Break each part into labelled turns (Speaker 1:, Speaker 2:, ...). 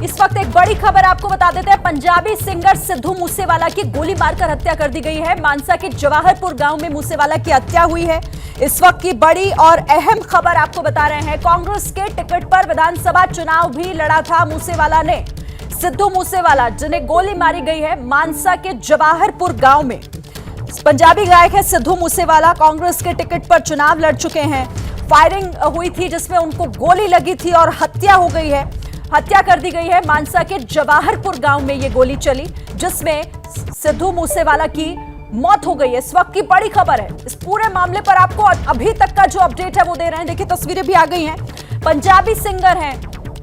Speaker 1: इस वक्त एक बड़ी खबर आपको बता देते हैं। पंजाबी सिंगर सिद्धू मूसेवाला की गोली मारकर हत्या कर दी गई है। मानसा के जवाहरपुर गांव में मूसेवाला की हत्या हुई है। इस वक्त की बड़ी और अहम खबर आपको बता रहे हैं। कांग्रेस के टिकट पर विधानसभा चुनाव भी लड़ा था मूसेवाला ने। सिद्धू मूसेवाला जिन्हें गोली मारी गई है मानसा के जवाहरपुर गांव में। पंजाबी गायक है सिद्धू मूसेवाला, कांग्रेस के टिकट पर चुनाव लड़ चुके हैं। फायरिंग हुई थी जिसमें उनको गोली लगी थी और हत्या हो गई है। हत्या कर दी गई है। मानसा के जवाहरपुर गांव में ये गोली चली जिसमें सिद्धू मूसेवाला की मौत हो गई है। इस वक्त की बड़ी खबर है। इस पूरे मामले पर आपको अभी तक का जो अपडेट है वो दे रहे हैं। देखिए तस्वीरें भी आ गई हैं। पंजाबी सिंगर हैं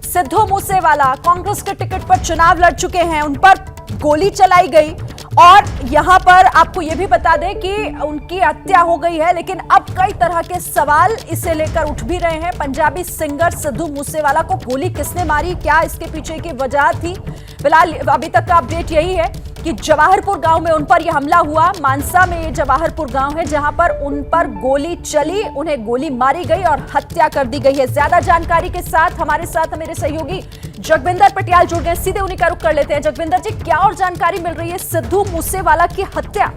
Speaker 1: सिद्धू मूसेवाला, कांग्रेस के टिकट पर चुनाव लड़ चुके हैं। उन पर गोली चलाई गई और यहां पर आपको यह भी बता दें कि उनकी हत्या हो गई है। लेकिन अब कई तरह के सवाल इसे लेकर उठ भी रहे हैं। पंजाबी सिंगर सिद्धू मूसेवाला को गोली किसने मारी, क्या इसके पीछे की वजह थी? फिलहाल अभी तक का अपडेट यही है कि जवाहरपुर गांव में उन पर यह हमला हुआ। मानसा में ये जवाहरपुर गांव है जहां पर उन पर गोली चली, उन्हें गोली मारी गई और हत्या कर दी गई है। ज्यादा जानकारी के साथ हमारे मेरे सहयोगी जगविंदर पटियाल जुड़ गए। सीधे उन्हीं का रुख कर लेते हैं। जगविंदर जी, क्या और जानकारी मिल रही है सिद्धू मूसेवाला की हत्या?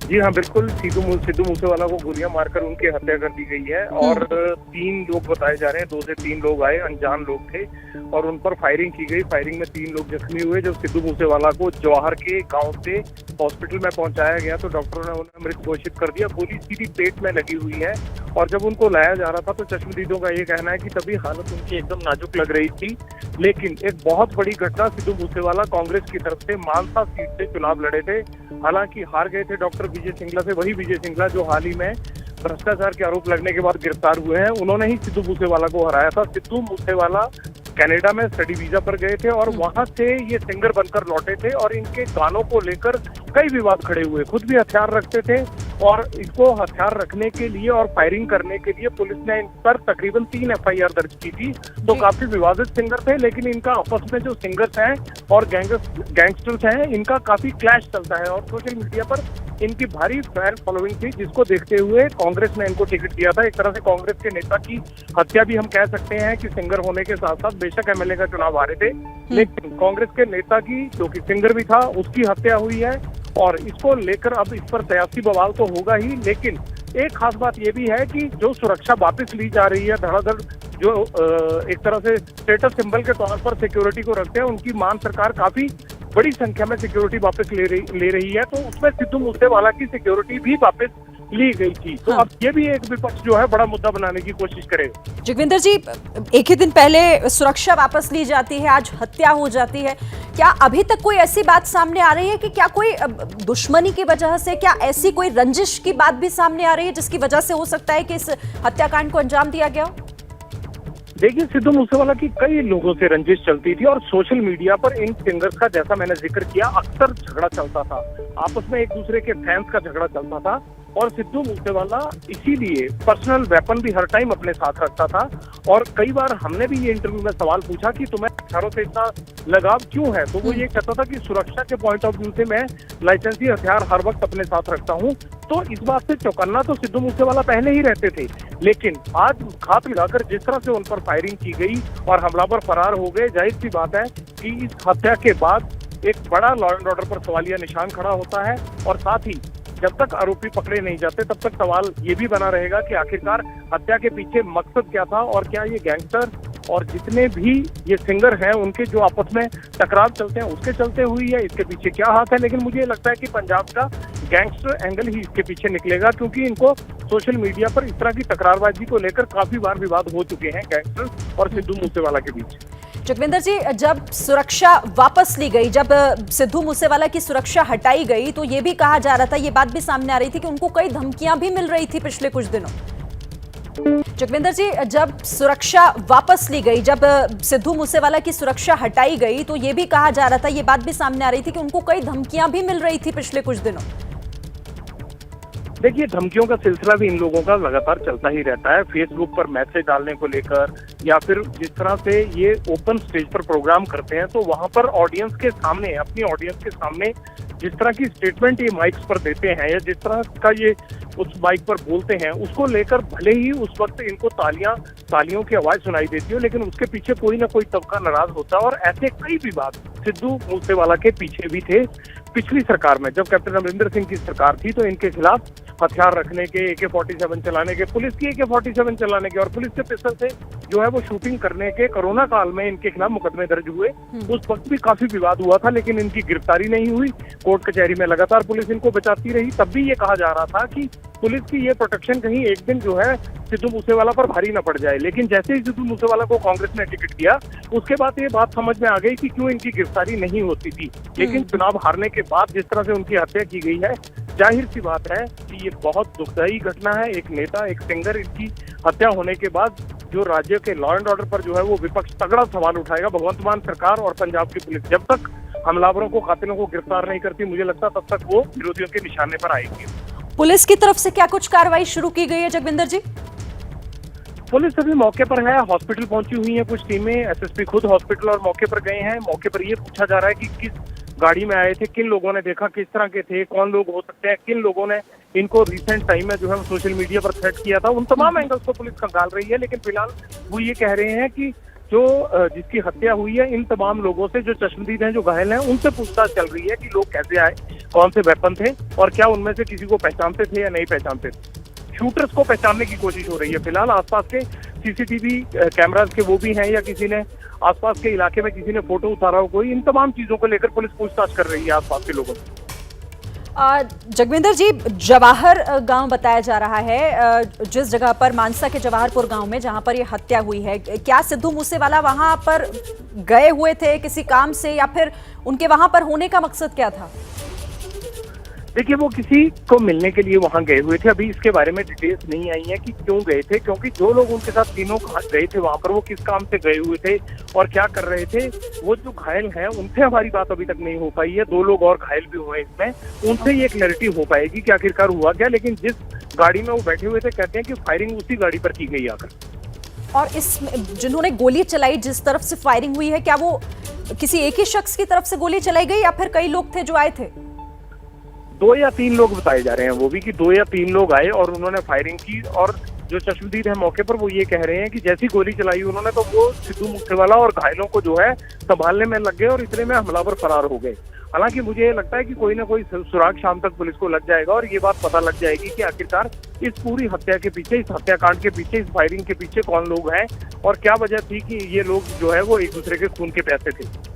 Speaker 2: जी हाँ, बिल्कुल। सिद्धू मूसेवाला को गोलियां मारकर उनकी हत्या कर दी गई है और 3 लोग बताए जा रहे हैं। 2 से 3 लोग आए, अनजान लोग थे और उन पर फायरिंग की गई। फायरिंग में 3 लोग जख्मी हुए। जब सिद्धू मूसेवाला को जवाहर के गांव से हॉस्पिटल में पहुंचाया गया तो डॉक्टरों ने उन्हें मृत घोषित कर दिया। गोली सीधी पेट में लगी हुई है और जब उनको लाया जा रहा था तो चश्मदीदों का ये कहना है कि तभी हालत उनकी एकदम नाजुक लग रही थी। लेकिन एक बहुत बड़ी घटना, सिद्धू मूसेवाला कांग्रेस की तरफ से मानसा सीट से चुनाव लड़े थे। हालांकि हार गए थे डॉक्टर विजय सिंगला से। वही विजय सिंगला जो हाल ही में भ्रष्टाचार के आरोप लगने के बाद गिरफ्तार हुए हैं, उन्होंने ही सिद्धू मूसेवाला को हराया था। सिद्धू मूसेवाला कनाडा में स्टडी वीजा पर गए थे और वहां से ये सिंगर बनकर लौटे थे और इनके गानों को लेकर कई विवाद खड़े हुए। खुद भी हथियार रखते थे और इसको हथियार रखने के लिए और फायरिंग करने के लिए पुलिस ने इन पर तकरीबन 3 FIR दर्ज की थी। तो काफी विवादित सिंगर थे, लेकिन इनका आपस में जो सिंगर्स हैं और गैंगस्टर्स हैं, इनका काफी क्लैश चलता है और सोशल मीडिया पर इनकी भारी फैन फॉलोइंग थी, जिसको देखते हुए कांग्रेस ने इनको टिकट दिया था। एक तरह से कांग्रेस के नेता की हत्या भी हम कह सकते हैं कि सिंगर होने के साथ साथ, बेशक MLA का चुनाव हारे थे, लेकिन कांग्रेस के नेता की, जो कि सिंगर भी था, उसकी हत्या हुई है। और इसको लेकर अब इस पर सियासी बवाल तो होगा ही, लेकिन एक खास बात यह भी है कि जो सुरक्षा वापस ली जा रही है धड़ाधड़, जो एक तरह से स्टेटस सिंबल के तौर पर सिक्योरिटी को रखते हैं, उनकी मान सरकार काफी बड़ी संख्या में सिक्योरिटी वापस ले रही है। तो उसमें सिद्धू मूसेवाला की सिक्योरिटी भी वापस ली गई थी। तो अब ये भी एक विपक्ष जो है बड़ा मुद्दा बनाने की कोशिश करेगा।
Speaker 1: जगविंदर जी, एक ही दिन पहले सुरक्षा वापस ली जाती है, आज हत्या हो जाती है। क्या अभी तक कोई ऐसी बात सामने आ रही है कि क्या कोई दुश्मनी की वजह से, क्या ऐसी कोई रंजिश की बात भी सामने आ रही है जिसकी वजह से हो सकता है कि इस हत्याकांड को अंजाम दिया गया?
Speaker 2: देखिए, सिद्धू मूसेवाला की कई लोगों से रंजिश चलती थी और सोशल मीडिया पर इन सिंगर्स का, जैसा मैंने जिक्र किया, अक्सर झगड़ा चलता था। आपस में एक दूसरे के फैंस का झगड़ा चलता था और सिद्धू मूसेवाला इसीलिए पर्सनल वेपन भी हर टाइम अपने साथ रखता था। और कई बार हमने भी ये इंटरव्यू में सवाल पूछा कि तुम्हें हथियारों से इतना लगाव क्यों है, तो वो ये कहता था कि सुरक्षा के पॉइंट ऑफ व्यू से मैं लाइसेंसी हथियार हर वक्त अपने साथ रखता हूँ। तो इस बात से चौकन्ना तो सिद्धू मूसेवाला पहले ही रहते थे, लेकिन आज घात लगाकर जिस तरह से उन पर फायरिंग की गई और हमलावर फरार हो गए, जाहिर सी बात है कि इस हत्या के बाद एक बड़ा लॉ एंड ऑर्डर पर सवालिया निशान खड़ा होता है। और साथ ही जब तक आरोपी पकड़े नहीं जाते तब तक सवाल ये भी बना रहेगा कि आखिरकार हत्या के पीछे मकसद क्या था और क्या ये गैंगस्टर और जितने भी ये सिंगर हैं उनके जो आपस में टकराव चलते हैं उसके चलते हुई है, इसके पीछे क्या हाथ है। लेकिन मुझे लगता है कि पंजाब का गैंगस्टर एंगल ही इसके पीछे निकलेगा, क्योंकि इनको सोशल मीडिया पर इस तरह की तकरारबाजी को लेकर काफी बार विवाद हो चुके हैं गैंगस्टर और सिद्धू मूसेवाला के बीच।
Speaker 1: जगविंदर जी, जब सुरक्षा वापस ली गई, जब सिद्धू मूसेवाला की सुरक्षा हटाई गई, तो ये भी कहा जा रहा था, ये बात भी सामने आ रही थी कि उनको कई धमकियां भी मिल रही थी पिछले कुछ दिनों। जगविंदर जी, जब सुरक्षा वापस ली गई, जब सिद्धू मूसेवाला की सुरक्षा हटाई गई, तो ये भी कहा जा रहा था, ये बात भी सामने आ रही थी कि उनको कई धमकियां भी मिल रही थी पिछले कुछ दिनों।
Speaker 2: देखिए, धमकियों का सिलसिला भी इन लोगों का लगातार चलता ही रहता है। फेसबुक पर मैसेज डालने को लेकर या फिर जिस तरह से ये ओपन स्टेज पर प्रोग्राम करते हैं तो वहां पर ऑडियंस के सामने, अपनी ऑडियंस के सामने जिस तरह की स्टेटमेंट ये माइक्स पर देते हैं या जिस तरह का ये उस माइक पर बोलते हैं, उसको लेकर भले ही उस वक्त इनको तालियों की आवाज सुनाई देती हो, लेकिन उसके पीछे कोई ना कोई तबका नाराज होता है। और ऐसे कई विवाद सिद्धू मूसेवाला के पीछे भी थे। पिछली सरकार में जब कैप्टन अमरिंदर सिंह की सरकार थी तो इनके खिलाफ हथियार रखने के, AK-47 चलाने के, पुलिस की AK-47 चलाने के और पुलिस के पिस्टल से जो है वो शूटिंग करने के कोरोना काल में इनके खिलाफ मुकदमे दर्ज हुए। उस वक्त भी काफी विवाद हुआ था, लेकिन इनकी गिरफ्तारी नहीं हुई। कोर्ट कचहरी में लगातार पुलिस इनको बचाती रही। तब भी ये कहा जा रहा था कि पुलिस की ये प्रोटेक्शन कहीं एक दिन जो है सिद्धू मूसेवाला पर भारी न पड़ जाए। लेकिन जैसे ही सिद्धू मूसेवाला को कांग्रेस ने टिकट दिया, उसके बाद ये बात समझ में आ गई कि क्यों इनकी गिरफ्तारी नहीं होती थी। लेकिन चुनाव हारने के बाद जिस तरह से उनकी हत्या की गई है, जाहिर सी बात है कि ये बहुत दुखदायी घटना है। एक नेता, एक सिंगर, इनकी हत्या होने के बाद जो राज्य के लॉ एंड ऑर्डर पर जो है वो विपक्ष तगड़ा सवाल उठाएगा। भगवंत मान सरकार और पंजाब की पुलिस जब तक हमलावरों को, कातिलों को गिरफ्तार नहीं करती, मुझे लगता तब तक वो विरोधियों के निशाने पर आएगी।
Speaker 1: पुलिस की तरफ से क्या कुछ कार्रवाई शुरू की गई है जगविंदर जी?
Speaker 2: पुलिस अभी मौके पर है, हॉस्पिटल पहुंची हुई है कुछ टीमें, SSP खुद हॉस्पिटल और मौके पर गए हैं। मौके पर ये पूछा जा रहा है कि किस गाड़ी में आए थे, किन लोगों ने देखा, किस तरह के थे, कौन लोग हो सकते हैं, किन लोगों ने इनको रिसेंट टाइम में जो है सोशल मीडिया पर थ्रेट किया था। उन तमाम एंगल्स को पुलिस खंगाल रही है। लेकिन फिलहाल वो ये कह रहे हैं कि जो जिसकी हत्या हुई है, इन तमाम लोगों से, जो चश्मदीद हैं, जो घायल हैं, उनसे पूछताछ चल रही है कि लोग कैसे आए, कौन से वेपन थे और क्या उनमें से किसी को पहचानते थे या नहीं पहचानते थे। शूटर्स को पहचानने की कोशिश हो रही है। फिलहाल आसपास के CCTV कैमरास के वो भी हैं या किसी ने आसपास के इलाके में किसी ने फोटो उतारा हो कोई, इन तमाम चीजों को लेकर पुलिस पूछताछ कर रही है आसपास के लोगों से।
Speaker 1: जगविंदर जी, जवाहर गांव बताया जा रहा है, जिस जगह पर मानसा के जवाहरपुर गांव में जहां पर ये हत्या हुई है, क्या सिद्धू मूसेवाला वहां पर गए हुए थे किसी काम से या फिर उनके वहां पर होने का मकसद क्या था?
Speaker 2: देखिए, वो किसी को मिलने के लिए वहां गए हुए थे। अभी इसके बारे में डिटेल्स नहीं आई है कि क्यों गए थे, क्योंकि जो लोग उनके साथ तीनों गए थे वहां पर, वो किस काम से गए हुए थे और क्या कर रहे थे। वो जो घायल हैं उनसे हमारी बात अभी तक नहीं हो पाई है। 2 लोग और घायल भी हुए इसमें, उनसे ये क्लैरिटी हो पाएगी कि आखिरकार हुआ क्या। लेकिन जिस गाड़ी में वो बैठे हुए थे, कहते हैं कि फायरिंग उसी गाड़ी पर की गई आकर।
Speaker 1: और इस जिन्होंने गोली चलाई, जिस तरफ से फायरिंग हुई है, क्या वो किसी एक ही शख्स की तरफ से गोली चलाई गई या फिर कई लोग थे जो आए थे?
Speaker 2: 2 या 3 लोग बताए जा रहे हैं वो भी, कि 2 या 3 लोग आए और उन्होंने फायरिंग की। और जो चश्मदीद है मौके पर, वो ये कह रहे हैं कि जैसी गोली चलाई उन्होंने तो वो सिद्धू मूसेवाला और घायलों को जो है संभालने में लग गए और इतने में हमलावर फरार हो गए। हालांकि मुझे ये लगता है कि कोई ना कोई सुराग शाम तक पुलिस को लग जाएगा और ये बात पता लग जाएगी कि आखिरकार इस पूरी हत्या के पीछे, इस हत्याकांड के पीछे, इस फायरिंग के पीछे कौन लोग हैं और क्या वजह थी कि ये लोग जो है वो एक दूसरे के खून के प्यासे थे।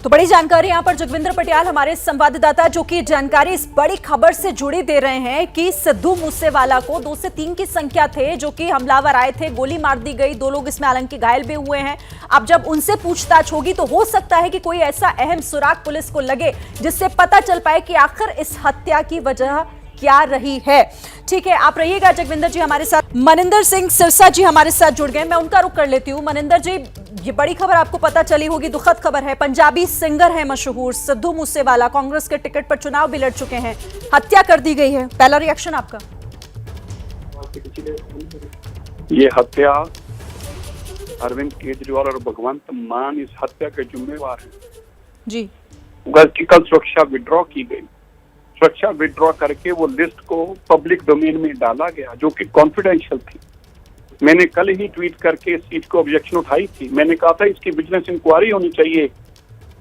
Speaker 1: तो बड़ी जानकारी यहाँ पर जगविंदर पटियाल हमारे संवाददाता, जो कि जानकारी इस बड़ी खबर से जुड़ी दे रहे हैं कि सिद्धू मूसेवाला को 2 से 3 की संख्या थे जो कि हमलावर आए थे, गोली मार दी गई, 2 लोग इसमें हालांकि घायल भी हुए हैं। अब जब उनसे पूछताछ होगी तो हो सकता है कि कोई ऐसा अहम सुराग पुलिस को लगे जिससे पता चल पाए कि आखिर इस हत्या की वजह क्या रही है। ठीक है, आप रहिएगा जगविंदर जी हमारे साथ। मनिंदर सिंह सिरसा जी हमारे साथ जुड़ गए, मैं उनका रुख कर लेती हूँ। मनिंदर जी, ये बड़ी खबर आपको पता चली होगी, दुखद खबर है। पंजाबी सिंगर है मशहूर सिद्धू मूसेवाला, कांग्रेस के टिकट पर चुनाव भी लड़ चुके हैं, हत्या कर दी गई है। पहला रिएक्शन आपका?
Speaker 3: ये हत्या अरविंद केजरीवाल और भगवंत मान इस हत्या के जिम्मेवार है
Speaker 1: जी।
Speaker 3: कल सुरक्षा विड्रॉ की गई, सुरक्षा विड्रॉ करके वो लिस्ट को पब्लिक डोमेन में डाला गया जो कि कॉन्फिडेंशियल थी। मैंने कल ही ट्वीट करके इस चीज को ऑब्जेक्शन उठाई थी। मैंने कहा था इसकी विजिलेंस इंक्वायरी होनी चाहिए,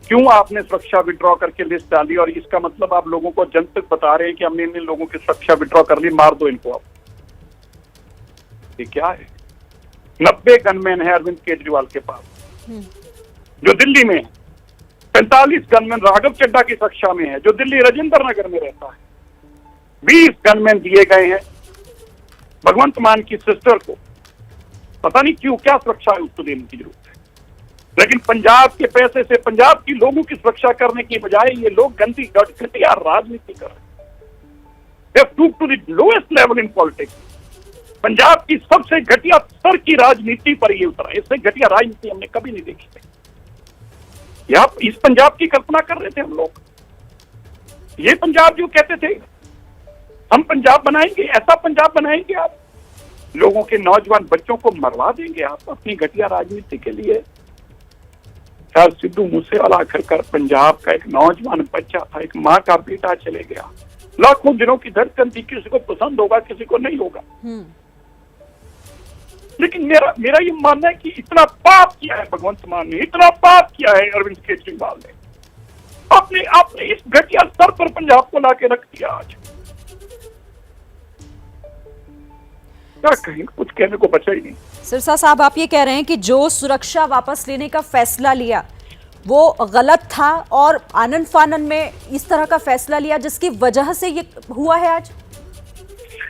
Speaker 3: क्यों आपने सुरक्षा विड्रॉ करके लिस्ट डाली और इसका मतलब आप लोगों को जनतक बता रहे हैं कि हमने इन लोगों की सुरक्षा विड्रॉ कर ली, मार दो इनको। आप ये क्या है? 90 गनमैन है अरविंद केजरीवाल के पास जो दिल्ली में है, 45 गनमैन राघव चड्डा की सुरक्षा में है जो दिल्ली राजेंद्र नगर में रहता है, 20 गनमैन दिए गए हैं भगवंत मान की सिस्टर को। पता नहीं क्यों, क्या सुरक्षा है उसको देने की जरूरत है। लेकिन पंजाब के पैसे से पंजाब की लोगों की सुरक्षा करने की बजाय ये लोग गंदी घटिया राजनीति कर रहे हैं। To the lowest level in politics. Punjab की सबसे घटिया स्तर की राजनीति पर ये उतरा। इससे घटिया राजनीति हमने कभी नहीं देखी थी। यहाँ इस पंजाब की कल्पना कर रहे थे हम लोग। ये पंजाब जो कहते थे हम पंजाब बनाएंगे, ऐसा पंजाब बनाएंगे, आप लोगों के नौजवान बच्चों को मरवा देंगे आप अपनी घटिया राजनीति के लिए। यार सिद्धू मूसेवाला आखिरकार पंजाब का एक नौजवान बच्चा था, एक माँ का बेटा चले गया, लाखों दिनों की धड़कन थी, किसी को पसंद होगा किसी को नहीं होगा। लेकिन मेरा ये मानना है कि इतना पाप किया है भगवंत मान ने, इतना पाप किया है अरविंद केजरीवाल ने, आपने इस घटिया स्तर पर पंजाब को लाके रख दिया। आज क्या कहीं, कुछ कहने को बचा ही नहीं।
Speaker 1: सिरसा साहब, आप ये कह रहे हैं कि जो सुरक्षा वापस लेने का फैसला लिया वो गलत था और आनन फानन में इस तरह का फैसला लिया जिसकी वजह से ये हुआ है आज?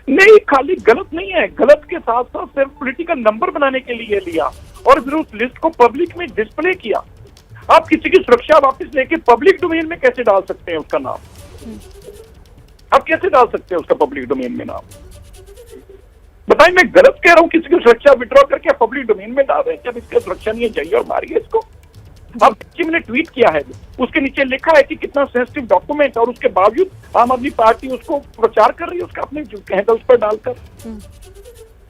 Speaker 3: नहीं, खाली गलत नहीं है, गलत के साथ साथ सिर्फ पॉलिटिकल नंबर बनाने के लिए लिया और फिर उस लिस्ट को पब्लिक में डिस्प्ले किया। आप किसी की सुरक्षा वापस लेके पब्लिक डोमेन में कैसे डाल सकते हैं उसका नाम? आप कैसे डाल सकते हैं उसका पब्लिक डोमेन में नाम? बताइए, मैं गलत कह रहा हूँ किसी की सुरक्षा विड्रॉ करके पब्लिक डोमेन में डाल रहे हैं? जब इसका सुरक्षा नहीं चाहिए और मारिए इसको। अब मैंने ट्वीट किया है, उसके नीचे लिखा है कि कितना सेंसिटिव डॉक्यूमेंट, और उसके बावजूद आम आदमी पार्टी उसको प्रचार कर रही है, उसका अपने कहता उस पर डालकर।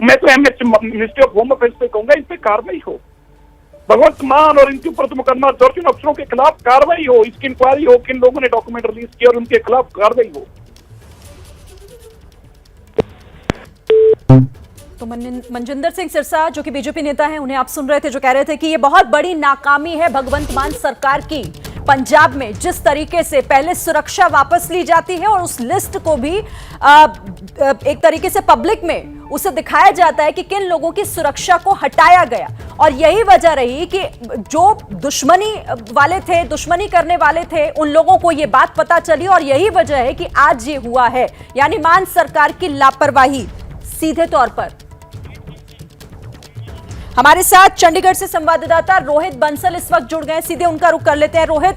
Speaker 3: मैं तो मिनिस्ट्री ऑफ होम अफेयर्स पे कहूंगा इस पे कार्रवाई हो, भगवंत मान और इनके ऊपर तो मुकदमा दर्ज, इन अफसरों के खिलाफ कार्रवाई हो, इसकी इंक्वायरी हो, किन लोगों ने डॉक्यूमेंट रिलीज किया और उनके खिलाफ कार्रवाई हो।
Speaker 1: तो मनजिंदर सिंह सिरसा जो कि बीजेपी नेता हैं, उन्हें आप सुन रहे थे, जो कह रहे थे कि ये बहुत बड़ी नाकामी है भगवंत मान सरकार की पंजाब में, जिस तरीके से पहले सुरक्षा वापस ली जाती है और उस लिस्ट को भी एक तरीके से पब्लिक में उसे दिखाया जाता है कि किन लोगों की सुरक्षा को हटाया गया। और यही वजह रही कि जो दुश्मनी वाले थे, दुश्मनी करने वाले थे, उन लोगों को ये बात पता चली और यही वजह है कि आज ये हुआ है। यानी मान सरकार की लापरवाही सीधे तौर पर। हमारे साथ चंडीगढ़ से संवाददाता रोहित बंसल इस वक्त जुड़ गए, सीधे उनका रुख कर लेते हैं। रोहित,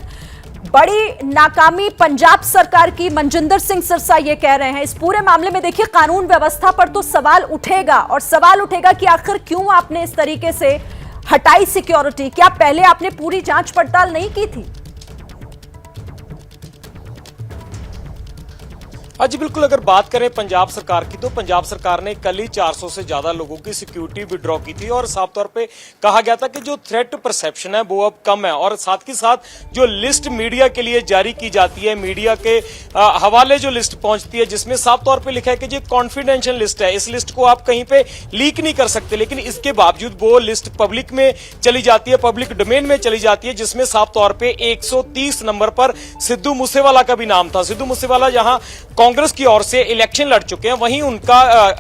Speaker 1: बड़ी नाकामी पंजाब सरकार की मनजिंदर सिंह सिरसा ये कह रहे हैं। इस पूरे मामले में देखिए कानून व्यवस्था पर तो सवाल उठेगा, और सवाल उठेगा कि आखिर क्यों आपने इस तरीके से हटाई सिक्योरिटी? क्या पहले आपने पूरी जांच पड़ताल नहीं की थी?
Speaker 4: हाँ जी बिल्कुल, अगर बात करें पंजाब सरकार की तो पंजाब सरकार ने कल ही 400 से ज्यादा लोगों की सिक्योरिटी विड्रॉ की थी और साफ तौर पे कहा गया था कि जो थ्रेट परसेप्शन है वो अब कम है। और साथ ही साथ जो लिस्ट मीडिया के लिए जारी की जाती है, मीडिया के हवाले जो लिस्ट पहुंचती है जिसमें साफ तौर पे लिखा है कि जो कॉन्फिडेंशियल लिस्ट है, इस लिस्ट को आप कहीं पे लीक नहीं कर सकते, लेकिन इसके बावजूद वो लिस्ट पब्लिक में चली जाती है, पब्लिक डोमेन में चली जाती है, जिसमें साफ तौर पर 130 नंबर पर सिद्धू मूसेवाला का भी नाम था। सिद्धू मूसेवाला यहाँ कांग्रेस की ओर से इलेक्शन लड़ चुके हैं, वहीं उनका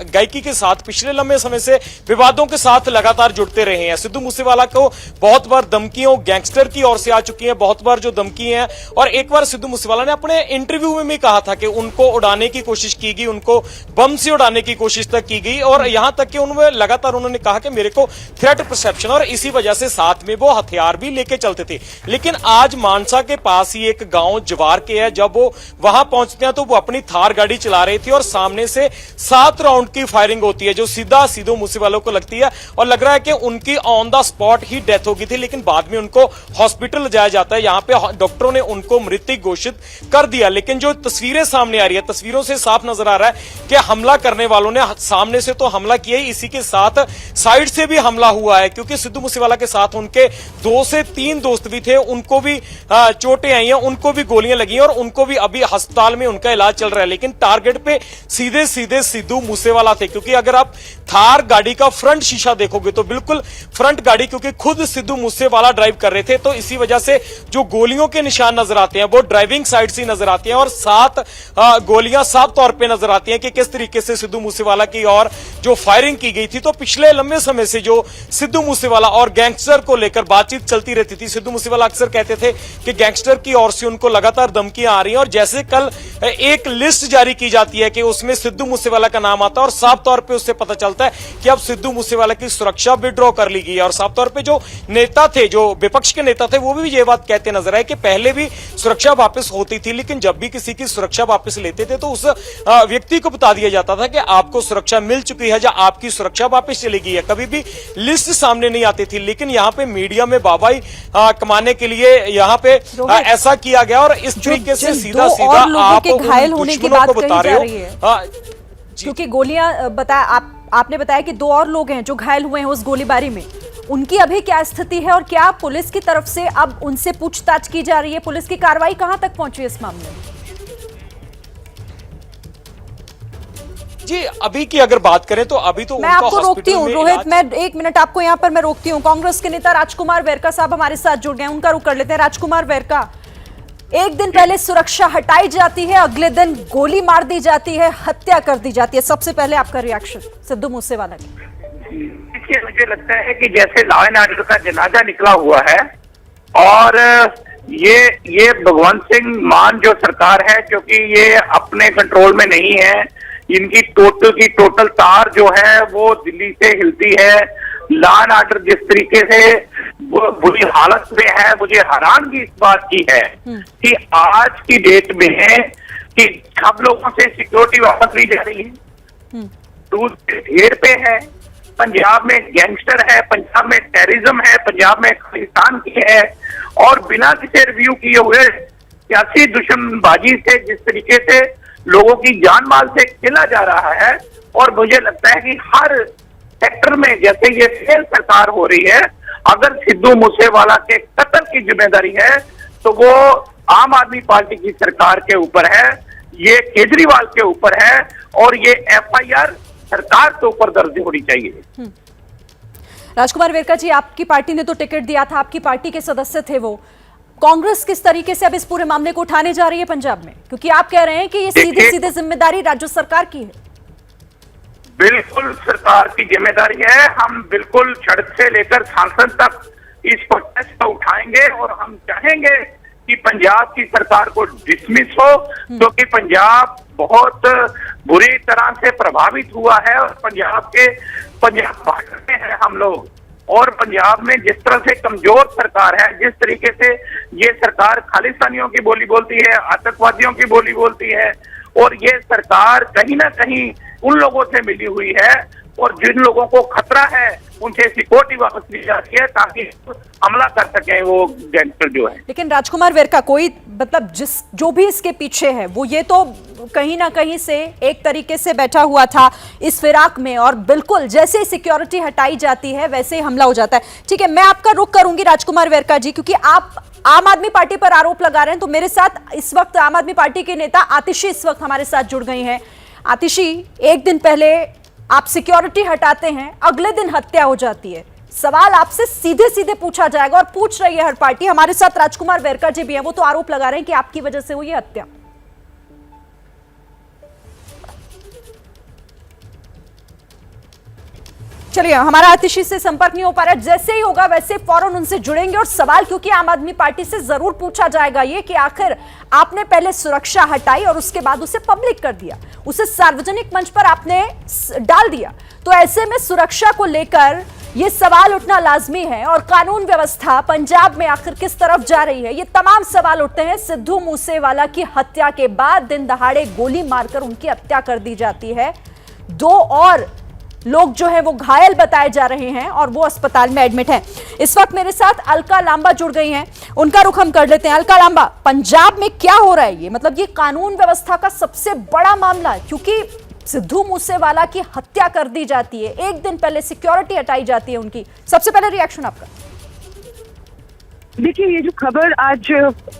Speaker 4: गायकी के साथ पिछले लंबे समय से विवादों के साथ लगातार जुड़ते रहे हैं। सिद्धू मूसेवाला को बहुत बार धमकियों गैंगस्टर की ओर से आ चुकी हैं, बहुत बार जो धमकी हैं, और एक बार सिद्धू मूसेवाला ने अपने इंटरव्यू में भी कहा था कि उनको उड़ाने की कोशिश की गई, उनको बम से उड़ाने की कोशिश तक की गई, और यहां तक कि उनमें लगातार उन्होंने कहा कि मेरे को थ्रेट परसेप्शन, और इसी वजह से साथ में वो हथियार भी लेके चलते थे। लेकिन आज मानसा के पास ही एक गांव जवार के है, जब वो वहां पहुंचते हैं तो वो अपनी थार गाड़ी चला रही थी और सामने से 7 राउंड की फायरिंग होती है जो सीधा सिद्धू मूसेवाला को लगती है, और लग रहा है कि उनकी on the spot he death हो गई थी, लेकिन बाद में उनको हॉस्पिटल ले जाया जाता है। यहां पे डॉक्टरों ने उनको मृत घोषित कर दिया। लेकिन जो तस्वीरें सामने आ रही है, तस्वीरों से साफ नजर आ रहा है कि हमला करने वालों ने सामने से तो हमला किया ही, इसी के साथ साइड से भी हमला हुआ है, क्योंकि सिद्धू मूसेवाला के साथ उनके 2 से 3 दोस्त भी थे, उनको भी चोटें आई हैं, उनको भी गोलियां लगी और उनको भी अभी अस्पताल में उनका इलाज चल रहा है। लेकिन टारगेट पे सीधे सीधे सिद्धू मूसेवाला थे, क्योंकि अगर आप थार गाड़ी का फ्रंट शीशा देखोगे तो बिल्कुल फ्रंट गाड़ी, क्योंकि खुद सिद्धू मूसेवाला ड्राइव कर रहे थे, तो इसी वजह से जो गोलियों के निशान नजर आते हैं वो ड्राइविंग साइड से नजर आती हैं, और 7 गोलियां साफ तौर पे नजर आती हैं कि किस तरीके से सिद्धू मूसेवाला की और जो फायरिंग की गई थी। तो पिछले लंबे समय से जो सिद्धू मूसेवाला और गैंगस्टर को लेकर बातचीत चलती रहती थी। सिद्धू मूसेवाला अक्सर कहते थे कि गैंगस्टर की ओर से उनको लगातार धमकियां आ रही हैं, और जैसे कल एक लिस्ट जारी की जाती है कि उसमें सिद्धू मूसेवाला का नाम आता है और साफ तौर पे उससे पता चलता है कि अब सिद्धू मूसेवाला की सुरक्षा विड्रॉ कर ली गई है। और साफ तौर पे जो नेता थे, जो विपक्ष के नेता थे, वो भी ये बात कहते नजर आए कि पहले भी सुरक्षा वापस होती थी, लेकिन जब भी किसी की सुरक्षा वापस लेते थे तो उस व्यक्ति को बता दिया जाता था कि आपको सुरक्षा मिल चुकी है या आपकी सुरक्षा वापस चली गई है, कभी भी लिस्ट सामने नहीं आती थी। लेकिन यहाँ पे मीडिया में बाबाई कमाने के लिए यहाँ पे ऐसा किया गया, और इस तरीके से सीधा सीधा आप
Speaker 1: घायल होने की बात कही जा रही है, क्योंकि गोलियां आपने बताया कि 2 और लोग हैं जो घायल हुए हैं उस गोलीबारी में, उनकी अभी क्या स्थिति है और क्या पुलिस की तरफ से अब उनसे पूछताछ की जा रही है? पुलिस की कार्रवाई कहां तक पहुंची इस मामले में?
Speaker 4: जी अभी की अगर बात करें तो अभी तो
Speaker 1: मैं आपको रोकती हूँ रोहित, मैं 1 मिनट आपको यहाँ पर मैं रोकती हूँ। कांग्रेस के नेता राजकुमार वेरका साहब हमारे साथ जुड़ गए, उनका रुख कर लेते हैं। राजकुमार वेरका, एक दिन पहले सुरक्षा हटाई जाती है, अगले दिन गोली मार दी जाती है, हत्या कर दी जाती है। सबसे पहले आपका रिएक्शन सिद्धू मूसेवाला की।
Speaker 5: देखिए, मुझे लगता है कि जैसे लॉ एंड ऑर्डर का जनाजा निकला हुआ है और ये भगवंत सिंह मान जो सरकार है, क्योंकि ये अपने कंट्रोल में नहीं है, इनकी टोटल तार जो है वो दिल्ली से हिलती है। लॉ एंड ऑर्डर जिस तरीके से बुरी हालत में है, मुझे हैरानगी इस बात की है कि आज की डेट में है कि सब लोगों से सिक्योरिटी वापस ली जा रही है, दूध ढेर पे है, पंजाब में गैंगस्टर है, पंजाब में टेररिज्म है, पंजाब में खालिस्तान की है, और बिना किसी रिव्यू किए हुए सियासी दुश्मनबाजी से जिस तरीके से लोगों की जान माल से खेला जा रहा है। और मुझे लगता है कि हर सेक्टर में जैसे ये फेल सरकार हो रही है, अगर सिद्धू मूसेवाला के कत्ल की जिम्मेदारी है तो वो आम आदमी पार्टी की सरकार के ऊपर है, ये केजरीवाल के ऊपर है, और ये FIR सरकार के ऊपर दर्ज होनी चाहिए।
Speaker 1: राजकुमार वेरका जी, आपकी पार्टी ने तो टिकट दिया था, आपकी पार्टी के सदस्य थे वो। कांग्रेस किस तरीके से अब इस पूरे मामले को उठाने जा रही है पंजाब में, क्योंकि आप कह रहे हैं कि ये सीधे सीधे जिम्मेदारी राज्य सरकार की है?
Speaker 5: बिल्कुल सरकार की जिम्मेदारी है। हम बिल्कुल सड़क से लेकर सांसद तक इस प्रोटेस्ट को उठाएंगे और हम चाहेंगे कि पंजाब की सरकार को डिसमिस हो, क्योंकि पंजाब बहुत बुरी तरह से प्रभावित हुआ है और पंजाब बॉर्डर में है हम लोग। और पंजाब में जिस तरह से कमजोर सरकार है, जिस तरीके से ये सरकार खालिस्तानियों की बोली बोलती है, आतंकवादियों की बोली बोलती है, और ये सरकार कहीं ना कहीं उन लोगों से मिली हुई है, और जिन लोगों को खतरा है उनसे सिक्योरिटी वापस ली जाती है ताकि हमला कर सके वो गैंगस्टर जो है।
Speaker 1: लेकिन राजकुमार वेरका, कोई मतलब जो भी इसके पीछे है वो ये तो कहीं ना कहीं से एक तरीके से बैठा हुआ था इस फिराक में, और बिल्कुल जैसे सिक्योरिटी हटाई जाती है वैसे ही हमला हो जाता है। ठीक है, मैं आपका रुख करूंगी राजकुमार वेरका जी, क्योंकि आप आम आदमी पार्टी पर आरोप लगा रहे हैं। तो मेरे साथ इस वक्त आम आदमी पार्टी के नेता आतिशी इस वक्त हमारे साथ जुड़ गई हैं। आतिशी, एक दिन पहले आप सिक्योरिटी हटाते हैं, अगले दिन हत्या हो जाती है। सवाल आपसे सीधे सीधे पूछा जाएगा और पूछ रही है हर पार्टी। हमारे साथ राजकुमार वेरका जी भी हैं, वो तो आरोप लगा रहे हैं कि आपकी वजह से हुई हत्या। चलिए, हमारा आतिशी से संपर्क नहीं हो पा रहा, जैसे ही होगा वैसे फौरन उनसे जुड़ेंगे। और सवाल क्योंकि आम आदमी पार्टी से जरूर पूछा जाएगा ये कि आखिर आपने पहले सुरक्षा हटाई और उसके बाद उसे पब्लिक कर दिया, उसे सार्वजनिक मंच पर आपने डाल दिया, तो ऐसे में सुरक्षा को लेकर ये सवाल उठना लाजमी है। और कानून व्यवस्था पंजाब में आखिर किस तरफ जा रही है, ये तमाम सवाल उठते हैं। सिद्धू मूसेवाला की हत्या के बाद दिन दहाड़े गोली मारकर उनकी हत्या कर दी जाती है। 2 और लोग जो है वो घायल बताए जा रहे हैं और वो अस्पताल में एडमिट हैं। इस वक्त मेरे साथ अलका लांबा जुड़ गई हैं, उनका रुख हम कर लेते हैं। अलका लांबा, पंजाब में क्या हो रहा है? ये मतलब ये कानून व्यवस्था का सबसे बड़ा मामला है, क्योंकि सिद्धू मूसेवाला की हत्या कर दी जाती है, एक दिन पहले सिक्योरिटी हटाई जाती है उनकी। सबसे पहले रिएक्शन आपका।
Speaker 6: देखिए, ये जो खबर आज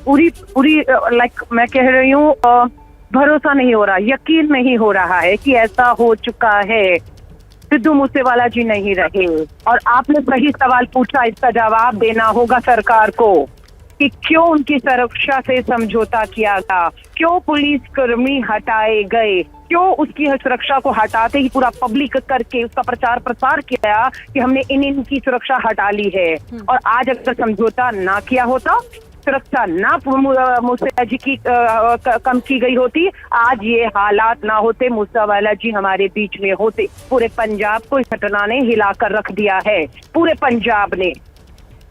Speaker 6: पूरी लाइक मैं कह रही हूँ, भरोसा नहीं हो रहा, यकीन नहीं हो रहा है कि ऐसा हो चुका है। सिद्धू मूसेवाला जी नहीं रहे, और आपने सही सवाल पूछा, इसका जवाब देना होगा सरकार को कि क्यों उनकी सुरक्षा से समझौता किया गया, क्यों पुलिसकर्मी हटाए गए, क्यों उसकी सुरक्षा को हटाते ही पूरा पब्लिक करके उसका प्रचार प्रसार किया कि हमने इनकी सुरक्षा हटा ली है। और आज अगर समझौता ना किया होता, सुरक्षा ना मूसेवाला जी की कम की गई होती, आज ये हालात ना होते, मूसेवाला जी हमारे बीच में होते। पूरे पंजाब को इस घटना ने हिलाकर रख दिया है, पूरे पंजाब ने।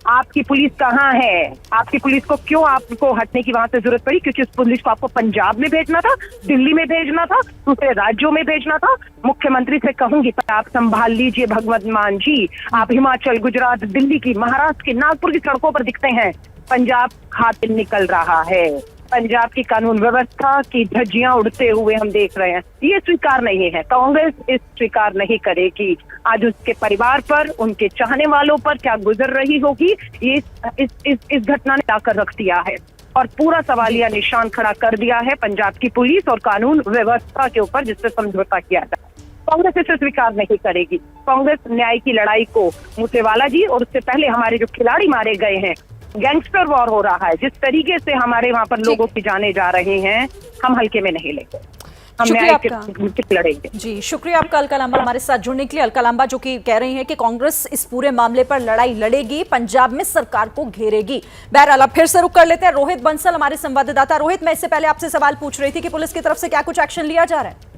Speaker 6: आपकी पुलिस कहाँ है? आपकी पुलिस को क्यों आपको हटने की वहां से जरूरत पड़ी? क्योंकि उस पुलिस को आपको पंजाब में भेजना था, दिल्ली में भेजना था, दूसरे राज्यों में भेजना था। मुख्यमंत्री से कहूंगी आप संभाल लीजिए भगवंत मान जी, आप हिमाचल, गुजरात, दिल्ली की, महाराष्ट्र की, नागपुर की सड़कों पर दिखते हैं, पंजाब खातिर निकल रहा है। पंजाब की कानून व्यवस्था की धज्जियां उड़ते हुए हम देख रहे हैं। ये स्वीकार नहीं है, कांग्रेस इस स्वीकार नहीं करेगी। आज उसके परिवार पर, उनके चाहने वालों पर क्या गुजर रही होगी, ये इस घटना ने लाकर रख दिया है और पूरा सवालिया निशान खड़ा कर दिया है पंजाब की पुलिस और कानून व्यवस्था के ऊपर, जिससे समझौता किया था। कांग्रेस इसे स्वीकार नहीं करेगी। कांग्रेस न्याय की लड़ाई को, मूसेवाला जी और उससे पहले हमारे जो खिलाड़ी मारे गए हैं, गैंगस्टर वॉर हो रहा है, जिस तरीके से हमारे वहां पर लोगों की जाने जा रहे हैं, हम हल्के में नहीं लेंगे। हम न्याय के लड़ेंगे।
Speaker 1: जी शुक्रिया आपका अलका-लांबा हमारे साथ जुड़ने के लिए। अलका-लांबा जो कि कह रही हैं कि कांग्रेस इस पूरे मामले पर लड़ाई लड़ेगी, पंजाब में सरकार को घेरेगी। बहरहाल अब फिर से रुक कर लेते हैं रोहित बंसल हमारे संवाददाता। रोहित, मैं इससे पहले आपसे सवाल पूछ रही थी कि पुलिस की तरफ से क्या कुछ एक्शन लिया जा रहा है?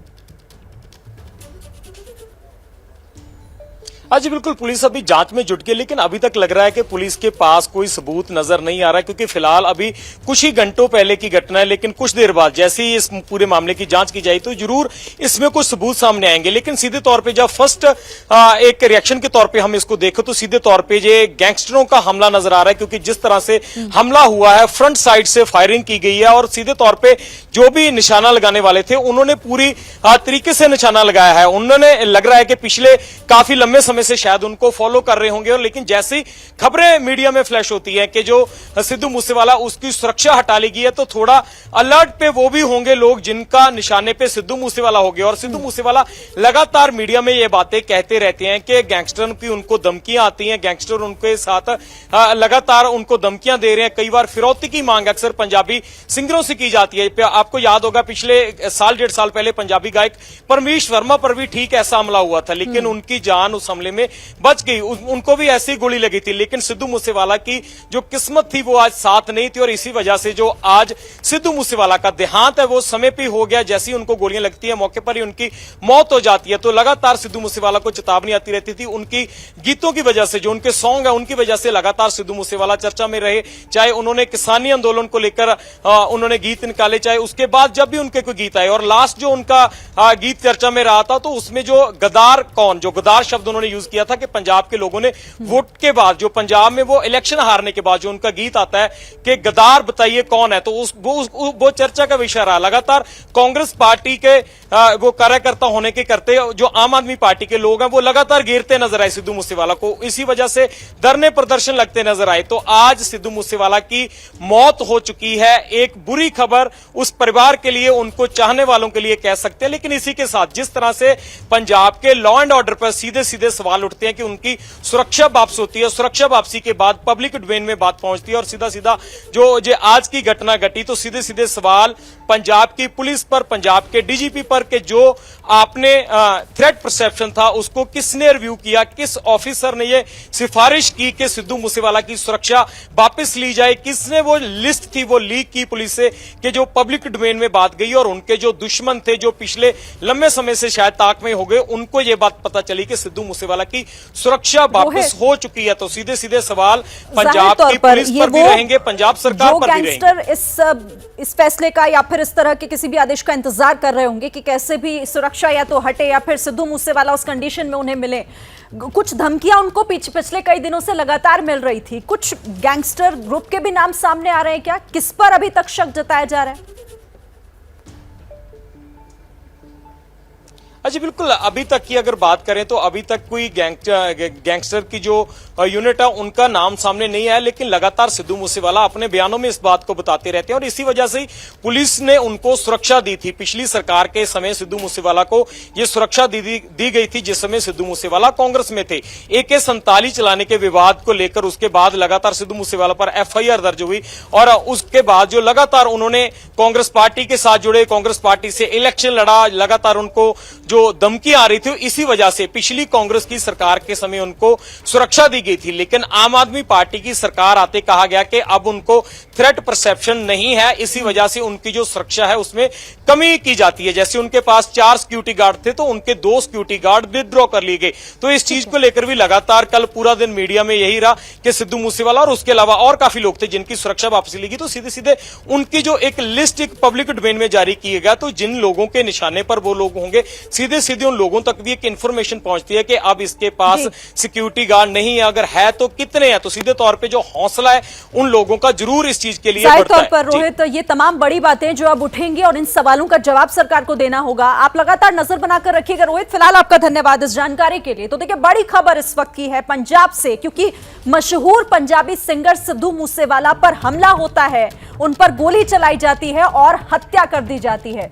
Speaker 4: हाँ जी बिल्कुल, पुलिस अभी जांच में जुट गई, लेकिन अभी तक लग रहा है कि पुलिस के पास कोई सबूत नजर नहीं आ रहा है, क्योंकि फिलहाल अभी कुछ ही घंटों पहले की घटना है। लेकिन कुछ देर बाद जैसे ही इस पूरे मामले की जांच की जाए तो जरूर इसमें कुछ सबूत सामने आएंगे। लेकिन सीधे तौर पे जब फर्स्ट एक रिएक्शन के तौर पे हम इसको देखें तो सीधे तौर पे ये गैंगस्टरों का हमला नजर आ रहा है, क्योंकि जिस तरह से हमला हुआ है, फ्रंट साइड से फायरिंग की गई है और सीधे तौर पे जो भी निशाना लगाने वाले थे उन्होंने पूरी तरीके से निशाना लगाया है। उन्होंने, लग रहा है कि पिछले काफी लंबे समय से शायद उनको फॉलो कर रहे होंगे। और लेकिन जैसी खबरें मीडिया में फ्लैश होती हैं कि जो सिद्धू मूसेवाला, उसकी सुरक्षा हटा ली गई है, तो थोड़ा अलर्ट पे वो भी होंगे लोग जिनका निशाने पे सिद्धू मूसेवाला हो गया। और सिद्धू मूसेवाला लगातार मीडिया में ये बातें कहते रहते हैं कि गैंगस्टर की उनको धमकियां आती हैं, गैंगस्टर उनके साथ लगातार उनको धमकियां दे रहे हैं। कई बार फिरौती की मांग अक्सर पंजाबी सिंगरों से की जाती है। आपको याद होगा पिछले साल, 1.5 साल पहले पंजाबी गायक परमीश वर्मा पर भी ठीक ऐसा हमला हुआ था, लेकिन उनकी जान उस हमले में बच गई। उनको भी ऐसी गोली लगी थी, लेकिन सिद्धू मूसेवाला की जो किस्मत थी वो आज साथ नहीं थी। और इसी वजह से जो आज सिद्धू मूसेवाला का देहांत है वो समय पे हो गया। जैसी उनको गोलियां लगती है मौके पर ही उनकी मौत हो जाती है। तो लगातार सिद्धू मूसेवाला को चेतावनी आती रहती थी। उनकी गीतों की वजह से, जो उनके सॉन्ग है उनकी वजह से लगातार सिद्धू मूसेवाला चर्चा में रहे। चाहे उन्होंने किसानी आंदोलन को लेकर उन्होंने गीत निकाले, चाहे उसके बाद जब भी उनके कोई गीत आए। और लास्ट जो उनका गीत चर्चा में रहा था तो उसमें जो गद्दार जो गद्दार शब्द उन्होंने यूज किया था कि पंजाब के लोगों ने वोट के बाद, जो पंजाब में वो इलेक्शन हारने के बाद जो उनका गीत आता है कि गद्दार बताइए कौन है, तो वो चर्चा का विषय रहा। लगातार कांग्रेस पार्टी के वो कार्यकर्ता होने के करते जो आम आदमी पार्टी के लोग हैं वो लगातार घेरते नजर आए सिद्धू मूसेवाला को। इसी वजह से धरने प्रदर्शन लगते नजर आए। तो आज सिद्धू मूसेवाला की मौत हो चुकी है। एक बुरी खबर उस परिवार के लिए, उनको चाहने वालों के लिए कह सकते हैं। लेकिन इसी के साथ जिस तरह से पंजाब के लॉ एंड ऑर्डर पर सीधे सीधे सवाल उठते हैं कि उनकी सुरक्षा वापस होती है, सुरक्षा वापसी के बाद पब्लिक डोमेन में बात पहुंचती है और सीधा सीधा जो आज की घटना घटी तो सीधे सीधे सवाल पंजाब की पुलिस पर, पंजाब के डीजीपी पर कि जो आपने थ्रेट परसेप्शन था उसको किसने रिव्यू किया, किस ऑफिसर ने ये सिफारिश की कि सिद्धू मूसेवाला की सुरक्षा वापस ली जाए, किसने वो लिस्ट थी वो लीक की पुलिस से कि जो पब्लिक डोमेन में बात गई और उनके जो दुश्मन थे जो पिछले लंबे समय से शायद ताक में हो गए उनको ये बात पता चली कि सिद्धू मूसेवाला की सुरक्षा वापस हो चुकी है। तो सीधे सीधे सवाल पंजाब की पुलिस पर भी रहेंगे, पंजाब सरकार पर भी रहेंगे।
Speaker 1: इस फैसले का या फिर इस तरह के किसी भी आदेश का इंतजार कर रहे होंगे कि कैसे भी सुरक्षा या तो हटे या फिर सिद्धू मूसेवाला उस कंडीशन में उन्हें मिले। कुछ धमकियां उनको पिछले कई दिनों से लगातार मिल रही थी। कुछ गैंगस्टर ग्रुप के भी नाम सामने आ रहे हैं क्या? किस पर अभी तक शक जताया जा रहा है?
Speaker 4: जी बिल्कुल, अभी तक की अगर बात करें तो अभी तक कोई गैंगस्टर की जो यूनिट है उनका नाम सामने नहीं आया। लेकिन लगातार सिद्धू मूसेवाला अपने बयानों में इस बात को बताते रहते हैं और इसी वजह से पुलिस ने उनको सुरक्षा दी थी। पिछली सरकार के समय सिद्धू मूसेवाला को यह सुरक्षा दी गई थी जिस समय सिद्धू मूसेवाला कांग्रेस में थे। AK-47 चलाने के विवाद को लेकर उसके बाद लगातार सिद्धू मूसेवाला पर FIR दर्ज हुई और उसके बाद जो लगातार उन्होंने कांग्रेस पार्टी के साथ जुड़े, कांग्रेस पार्टी से इलेक्शन लड़ा, लगातार उनको जो धमकी आ रही थी इसी वजह से पिछली कांग्रेस की सरकार के समय उनको सुरक्षा दी गई थी। लेकिन आम आदमी पार्टी की सरकार आते कहा गया कि अब उनको थ्रेट परसेप्शन नहीं है, इसी वजह से उनकी जो सुरक्षा है उसमें कमी की जाती है। जैसे उनके पास 4 सिक्योरिटी गार्ड थे तो उनके 2 सिक्योरिटी गार्ड विथड्रॉ कर लिए गए। तो इस चीज को लेकर भी लगातार कल पूरा दिन मीडिया में यही रहा कि सिद्धू मूसेवाला और उसके अलावा और काफी लोग थे जिनकी सुरक्षा वापसी ली गई। तो सीधे सीधे उनकी जो एक लिस्ट एक पब्लिक डोमेन में जारी किया गया तो जिन लोगों के निशाने पर वो लोग होंगे सीधे सीधे उन लोगों तक भी एक इन्फॉर्मेशन पहुंचती है कि अब इसके पास सिक्योरिटी गार्ड नहीं है, अगर है तो कितने हैं, तो सीधे तौर पे जो हौसला है उन लोगों का जरूर इस चीज के लिए
Speaker 1: जाहिर
Speaker 4: बढ़ता
Speaker 1: तौर
Speaker 4: है।
Speaker 1: पर रोहित, ये तमाम बड़ी बातें जो अब उठेंगी और इन सवालों का जवाब सरकार को देना होगा। आप लगातार नजर बनाकर रखिएगा रोहित। फिलहाल आपका धन्यवाद इस जानकारी के लिए। तो देखिए, बड़ी खबर इस वक्त की है पंजाब से, क्योंकि मशहूर पंजाबी सिंगर सिद्धू मूसेवाला पर हमला होता है, उन पर गोली चलाई जाती है और हत्या कर दी जाती है।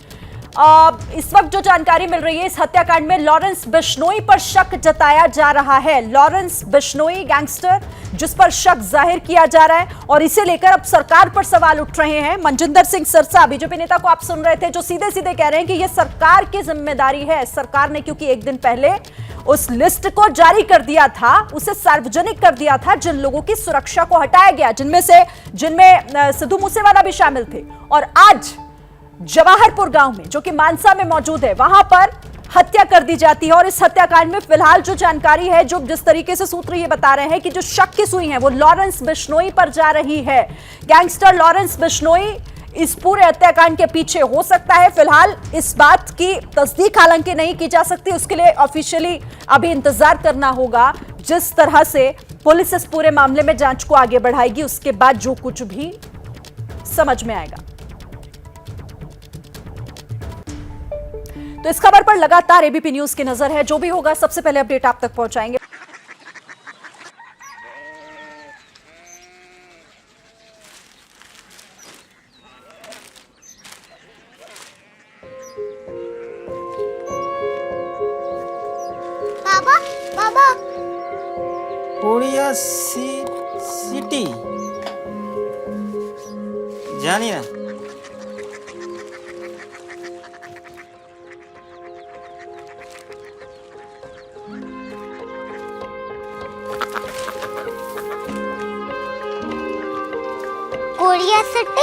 Speaker 1: इस वक्त जो जानकारी मिल रही है, इस हत्याकांड में लॉरेंस बिश्नोई पर शक जताया जा रहा है। लॉरेंस बिश्नोई गैंगस्टर जिस पर शक जाहिर किया जा रहा है, और इसे लेकर अब सरकार पर सवाल उठ रहे हैं। मनजिंदर सिंह सिरसा, बीजेपी नेता को आप सुन रहे थे, जो सीधे सीधे कह रहे हैं कि यह सरकार की जिम्मेदारी है। सरकार ने क्योंकि एक दिन पहले उस लिस्ट को जारी कर दिया था, उसे सार्वजनिक कर दिया था, जिन लोगों की सुरक्षा को हटाया गया, जिनमें सिद्धू मूसेवाला भी शामिल थे। और आज जवाहरपुर गांव में, जो कि मानसा में मौजूद है, वहां पर हत्या कर दी जाती है। और इस हत्याकांड में फिलहाल जो जानकारी है, जो जिस तरीके से सूत्र ये बता रहे हैं कि जो शक की सुई है वो लॉरेंस बिश्नोई पर जा रही है। गैंगस्टर लॉरेंस बिश्नोई इस पूरे हत्याकांड के पीछे हो सकता है। फिलहाल इस बात की तस्दीक हालांकि नहीं की जा सकती, उसके लिए ऑफिशियली अभी इंतजार करना होगा। जिस तरह से पुलिस इस पूरे मामले में जांच को आगे बढ़ाएगी, उसके बाद जो कुछ भी समझ में आएगा। तो इस खबर पर लगातार एबीपी न्यूज की नजर है। जो भी होगा सबसे पहले अपडेट आप तक पहुंचाएंगे।
Speaker 7: बाबा बाबा
Speaker 8: कोरिया सिटी जानी ना।
Speaker 7: कोरिया सिटी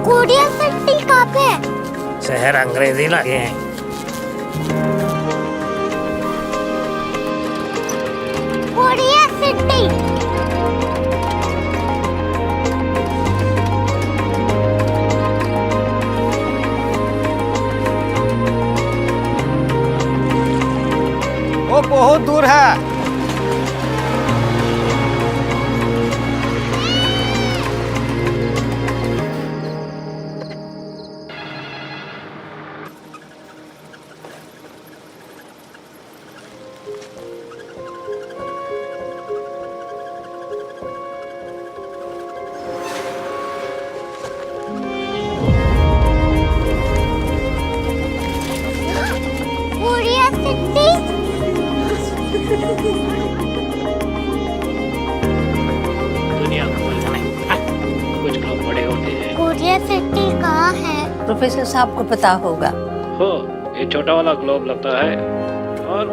Speaker 7: कोरिया सिटी कहाँ पे है?
Speaker 9: शहर अंग्रेजी लगे हैं।
Speaker 7: कोरिया सिटी
Speaker 8: वो बहुत दूर है।
Speaker 7: कोरिया सिटी
Speaker 9: दुनिया को बोलना नहीं, कुछ लोग बड़े होते हैं।
Speaker 7: कोरिया सिटी कहाँ है?
Speaker 10: प्रोफेसर साहब को पता होगा।
Speaker 9: हो, ये छोटा वाला ग्लोब लगता है और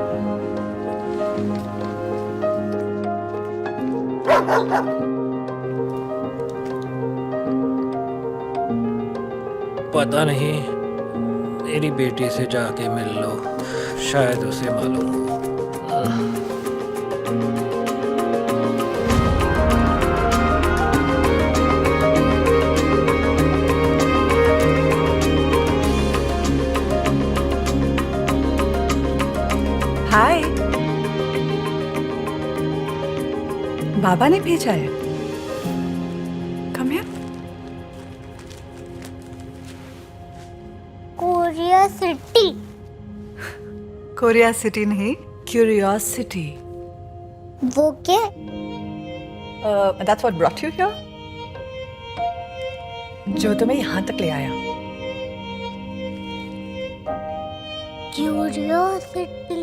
Speaker 9: पता नहीं, मेरी बेटी से जाके मिल लो, शायद उसे मालूम हो।
Speaker 10: हाय, बाबा ने भेजा है। Come here.
Speaker 7: Korea city
Speaker 10: Korea city नहीं, क्यूरियोसिटी।
Speaker 7: वो क्या?
Speaker 10: That's what brought you here, जो तुम्हें यहाँ तक ले आया।
Speaker 7: क्यूरियोसिटी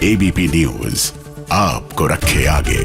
Speaker 11: एबीपी न्यूज आपको रखे आगे।